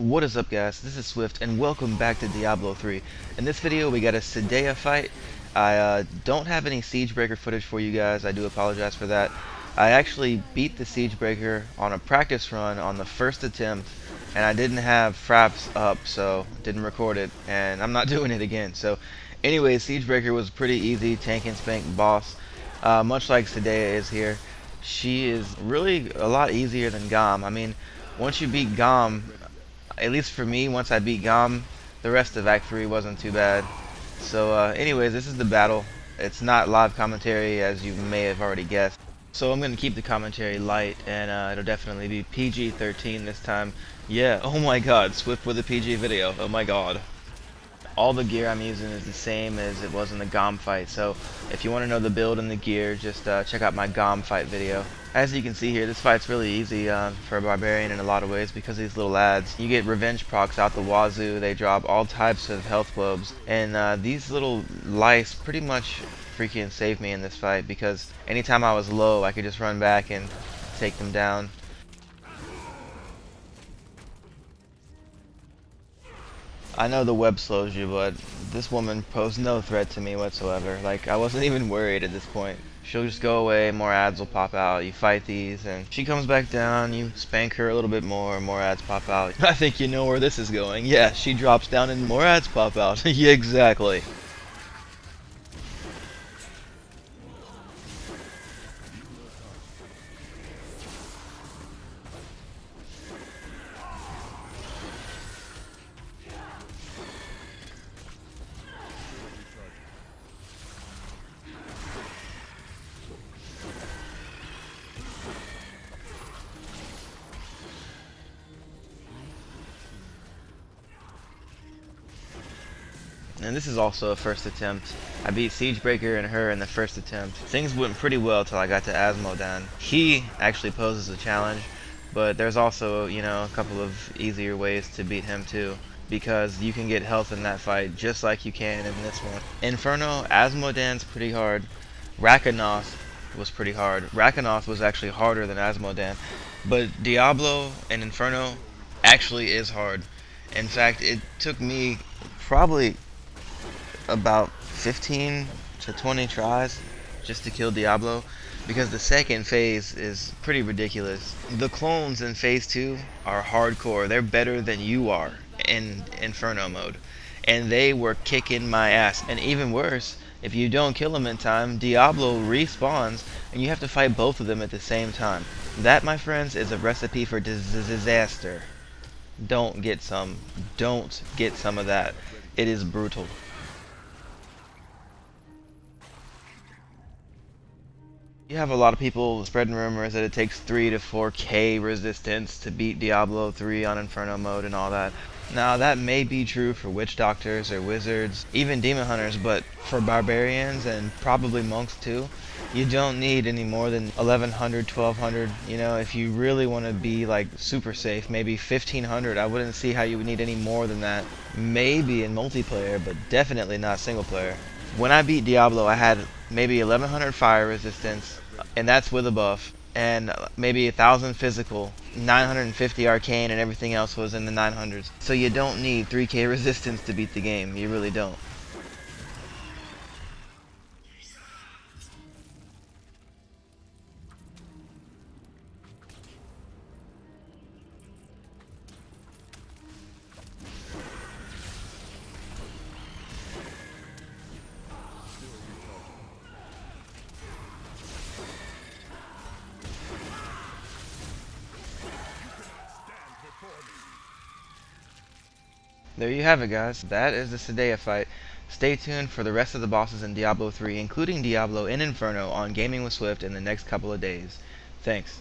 What is up, guys? This is Swift and welcome back to Diablo 3. In this video we got a Cydaea fight. I don't have any Siegebreaker footage for you guys. I do apologize for that. I actually beat the Siegebreaker on a practice run on the first attempt, and I didn't have fraps up, so didn't record it, and I'm not doing it again. So anyway, Siegebreaker was pretty easy, tank and spank boss, much like Cydaea is here. She is really a lot easier than Gom. I mean, once you beat Gom, at least for me, once I beat Gom, the rest of Act 3 wasn't too bad. So anyways, this is the battle. It's not live commentary, as you may have already guessed. So I'm going to keep the commentary light, and it'll definitely be PG-13 this time. Yeah, oh my god, Swift with a PG video, oh my god. All the gear I'm using is the same as it was in the Gom fight, so if you want to know the build and the gear, just check out my Gom fight video. As you can see here, this fight's really easy for a Barbarian in a lot of ways because of these little ads. You get revenge procs out the wazoo, they drop all types of health globes, and these little lice pretty much freaking saved me in this fight because anytime I was low, I could just run back and take them down. I know the web slows you, but this woman posed no threat to me whatsoever. Like, I wasn't even worried at this point. She'll just go away, more ads will pop out, you fight these, and she comes back down, you spank her a little bit more ads pop out. I think you know where this is going. Yeah, she drops down and more ads pop out. Yeah, exactly. And this is also a first attempt. I beat Siegebreaker and her in the first attempt. Things went pretty well till I got to Asmodan. He actually poses a challenge, but there's also, you know, a couple of easier ways to beat him too, because you can get health in that fight just like you can in this one. Inferno, Asmodan's pretty hard. Rakanoth was pretty hard. Rakanoth was actually harder than Asmodan, but Diablo and Inferno actually is hard. In fact, it took me probably about 15 to 20 tries just to kill Diablo, because the second phase is pretty ridiculous. The clones in phase 2 are hardcore. They're better than you are in Inferno mode, and they were kicking my ass. And even worse, if you don't kill them in time, Diablo respawns and you have to fight both of them at the same time. That, my friends, is a recipe for disaster. Don't get some of that. It is brutal. You have a lot of people spreading rumors that it takes 3 to 4k resistance to beat Diablo 3 on Inferno mode and all that. Now, that may be true for witch doctors or wizards, even demon hunters, but for barbarians and probably monks too, you don't need any more than 1100, 1200. You know, if you really want to be like super safe, maybe 1500. I wouldn't see how you would need any more than that. Maybe in multiplayer, but definitely not single player. When I beat Diablo, I had maybe 1100 fire resistance, and that's with a buff, and maybe 1000 physical, 950 arcane, and everything else was in the 900s. So you don't need 3k resistance to beat the game. You really don't. There you have it, guys. That is the Cydaea fight. Stay tuned for the rest of the bosses in Diablo 3, including Diablo and Inferno, on Gaming with Swift in the next couple of days. Thanks.